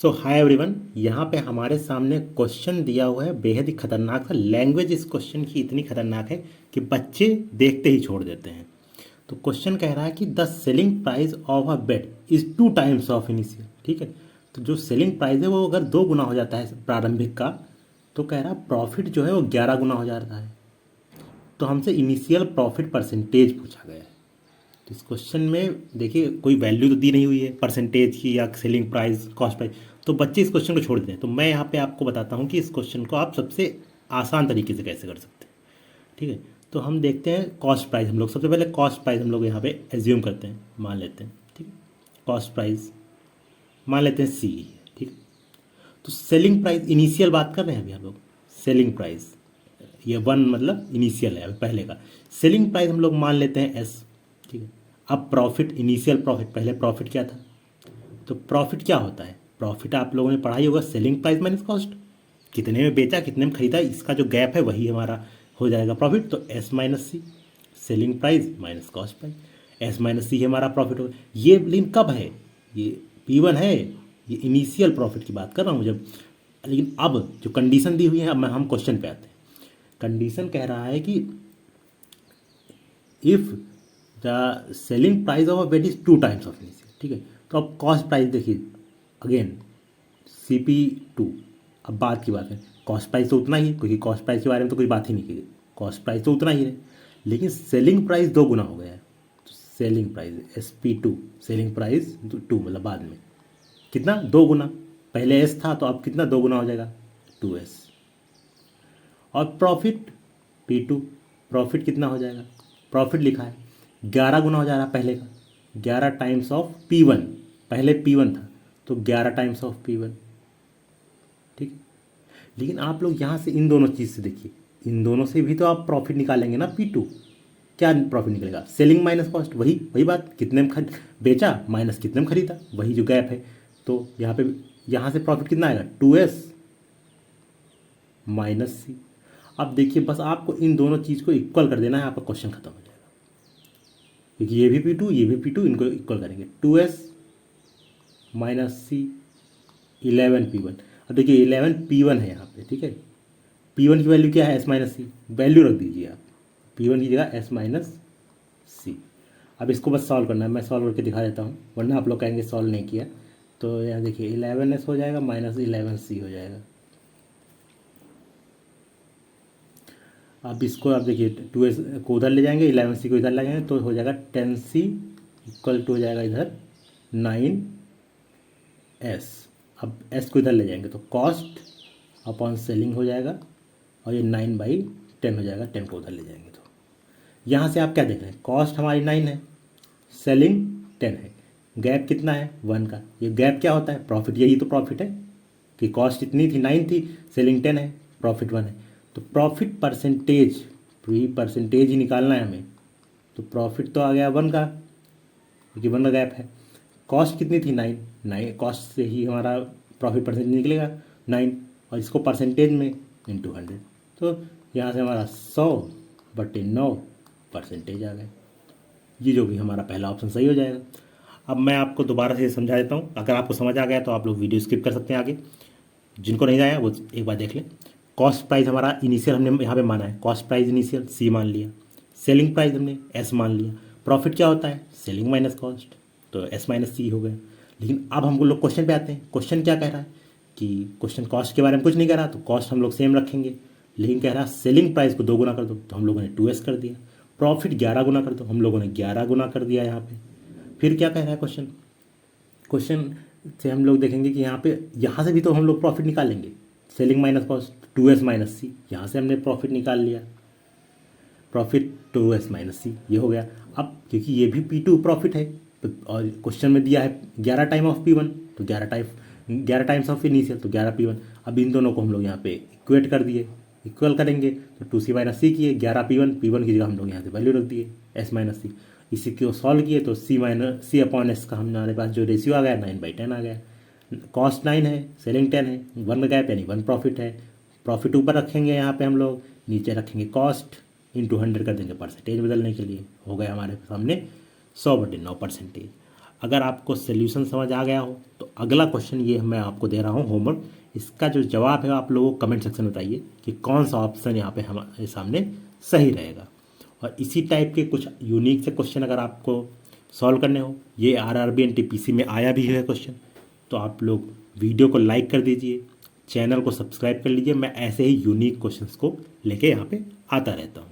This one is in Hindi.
सो हाय एवरीवन, यहाँ पे हमारे सामने क्वेश्चन दिया हुआ है, बेहद ही खतरनाक सा। लैंग्वेज इस क्वेश्चन की इतनी खतरनाक है कि बच्चे देखते ही छोड़ देते हैं। तो क्वेश्चन कह रहा है कि the selling price of a bed is 2 times of initial. ठीक है, तो जो सेलिंग प्राइस है वो अगर 2 गुना हो जाता है प्रारंभिक का, तो कह रहा है प्रॉफिट जो है वो 11 गुना हो जाता है। तो हमसे इनिशियल प्रॉफिट परसेंटेज पूछा गया है। तो इस क्वेश्चन में देखिए कोई वैल्यू तो दी नहीं हुई है परसेंटेज की या सेलिंग प्राइस, कॉस्ट प्राइस। तो बच्चे इस क्वेश्चन को छोड़ देते हैं। तो मैं यहाँ पे आपको बताता हूँ कि इस क्वेश्चन को आप सबसे आसान तरीके से कैसे कर सकते हैं। ठीक है, तो हम देखते हैं कॉस्ट प्राइस। हम लोग सबसे पहले कॉस्ट प्राइस हम लोग यहाँ पे एज्यूम करते हैं, मान लेते हैं। ठीक है, कॉस्ट प्राइस मान लेते हैं सी। ठीक है, तो सेलिंग प्राइस इनिशियल बात कर रहे हैं अभी हम लोग। सेलिंग प्राइस ये 1 मतलब इनिशियल है अभी पहले का। सेलिंग प्राइस हम लोग मान लेते हैं एस। ठीक है, अब प्रॉफिट, इनिशियल प्रॉफिट, पहले प्रॉफिट क्या था? तो प्रॉफिट क्या होता है? प्रॉफिट आप लोगों ने पढ़ा ही होगा, सेलिंग प्राइस माइनस कॉस्ट। कितने में बेचा, कितने में खरीदा, इसका जो गैप है वही हमारा हो जाएगा प्रॉफिट। तो S minus C, selling price minus cost price. S minus C हमारा प्रॉफिट होगा। ये लेकिन कब है? ये P1 है, ये इनिशियल प्रॉफिट की बात कर रहा हूँ जब। लेकिन अब जो कंडीशन दी हुई है, अब हम क्वेश्चन पे आते हैं। कंडीशन कह रहा है कि if the selling price of a bed is 2 times of initial. ठीक है, तो अब कॉस्ट प्राइस देखिए अगेन CP2। अब बात की बात है, कॉस्ट प्राइस तो उतना ही, क्योंकि कॉस्ट प्राइस के बारे में तो कोई बात ही नहीं की। कॉस्ट प्राइस तो उतना ही है, लेकिन सेलिंग प्राइस 2 गुना हो गया है। तो selling price SP2, selling price 2 मतलब बाद में कितना, 2 गुना। पहले एस था तो अब कितना 2 गुना हो जाएगा, 2S। और प्रॉफिट P2, प्रॉफिट कितना हो जाएगा? प्रॉफिट लिखा है 11 गुना हो जा रहा है पहले का, 11 टाइम्स ऑफ P1। पहले P1 था तो 11 टाइम्स ऑफ P1। ठीक है, लेकिन आप लोग यहाँ से इन दोनों चीज़ से देखिए, इन दोनों से भी तो आप प्रॉफिट निकालेंगे ना। P2 क्या प्रॉफिट निकलेगा? सेलिंग माइनस कॉस्ट, वही वही बात, कितने में बेचा माइनस कितने में खरीदा, वही जो गैप है। तो यहाँ पे, यहाँ से प्रॉफिट कितना आएगा, 2S माइनस सी। अब देखिए बस आपको इन दोनों चीज़ को इक्वल कर देना है, आपका क्वेश्चन खत्म हो जाएगा। क्योंकि ये भी P2 ये भी P2, इनको इक्वल करेंगे, 2S माइनस सी, 11P1। अब देखिए 11P1 है यहाँ पे। ठीक है, P1 की वैल्यू क्या है, S माइनस सी, वैल्यू रख दीजिए आप P1 की जगह S माइनस सी। अब इसको बस सॉल्व करना है, मैं सॉल्व करके दिखा देता हूँ, वरना आप लोग कहेंगे सॉल्व नहीं किया। तो यहाँ देखिए 11S हो जाएगा माइनस 11C हो जाएगा। अब इसको आप देखिए 2S को उधर ले जाएंगे, 11C को इधर ले जाएंगे, तो हो जाएगा 10C इक्वल टू हो जाएगा इधर 9S। अब S को इधर ले जाएंगे तो कॉस्ट अपॉन सेलिंग हो जाएगा, और ये 9/10 हो जाएगा। 10 को उधर ले जाएंगे तो यहाँ से आप क्या देख रहे हैं, कॉस्ट हमारी 9 है, सेलिंग 10 है, गैप कितना है 1 का। ये गैप क्या होता है, प्रॉफिट। यही तो प्रॉफिट है कि कॉस्ट इतनी थी 9 थी, सेलिंग 10 है, प्रॉफिट 1 है। तो प्रॉफिट परसेंटेज, भी परसेंटेज ही निकालना है हमें। तो प्रॉफिट तो आ गया 1 का, क्योंकि 1 का गैप है। कॉस्ट कितनी थी 9 कॉस्ट से ही हमारा प्रॉफिट परसेंटेज निकलेगा 9, और इसको परसेंटेज में इंटू 100। तो यहाँ से हमारा 100/9 परसेंटेज आ गया। ये जो भी हमारा पहला ऑप्शन सही हो जाएगा। अब मैं आपको दोबारा से समझा देता हूँ, अगर आपको समझ आ गया तो आप लोग वीडियो स्किप कर सकते हैं आगे। जिनको नहीं आया वो एक बार देख लें। कॉस्ट प्राइस हमारा इनिशियल हमने यहाँ पे माना है, कॉस्ट प्राइस इनिशियल C मान लिया। सेलिंग प्राइस हमने S मान लिया। प्रॉफिट क्या होता है, सेलिंग माइनस कॉस्ट, तो S माइनस C हो गया। लेकिन अब हम लोग क्वेश्चन पे आते हैं। क्वेश्चन क्या कह रहा है कि क्वेश्चन कॉस्ट के बारे में कुछ नहीं कह रहा, तो कॉस्ट हम लोग सेम रखेंगे। लेकिन कह रहा है सेलिंग प्राइस को 2 गुना कर दो, तो हम लोगों ने 2S कर दिया। प्रॉफिट 11 गुना कर दो, हम लोगों ने 11 गुना कर दिया यहाँ पे। फिर क्या कह रहा है क्वेश्चन, क्वेश्चन से हम लोग देखेंगे कि यहाँ से भी तो हम लोग प्रॉफिट निकालेंगे। Selling minus cost 2S minus C, यहाँ से हमने प्रॉफिट निकाल लिया, प्रॉफिट 2S माइनस C, ये हो गया। अब क्योंकि ये भी P2 प्रॉफिट है, तो और क्वेश्चन में दिया है 11 टाइम ऑफ P1, तो 11 टाइम्स ऑफ इनिशियल, तो 11P1। अब इन दोनों को हम लोग यहाँ पे इक्वेट कर दिए, इक्वल करेंगे तो 2C माइनस C किए, 11P1 की जगह हम लोग यहाँ से वैल्यू रख दिए S माइनस C। इसी को सॉल्व किए तो C/S का हमारे पास जो रेशियो आ गया 9/10 आ गया। कॉस्ट 9 है, सेलिंग 10 है, 1 का गैप यानी 1 प्रॉफिट है। प्रॉफिट ऊपर रखेंगे यहाँ पे हम लोग, नीचे रखेंगे कॉस्ट, इंटू 100 कर देंगे परसेंटेज बदलने के लिए, हो गया हमारे सामने 100/9 परसेंटेज। अगर आपको सोल्यूशन समझ आ गया हो तो अगला क्वेश्चन ये मैं आपको दे रहा हूँ होमवर्क, इसका जो जवाब है आप लोगों को कमेंट सेक्शन में बताइए कि कौन सा ऑप्शन यहाँ पे हमारे सामने सही रहेगा। और इसी टाइप के कुछ यूनिक से क्वेश्चन अगर आपको सॉल्व करने हो, ये आरआरबी एनटीपीसी में आया भी है क्वेश्चन, तो आप लोग वीडियो को लाइक कर दीजिए, चैनल को सब्सक्राइब कर लीजिए। मैं ऐसे ही यूनिक क्वेश्चंस को लेके यहाँ पे आता रहता हूँ।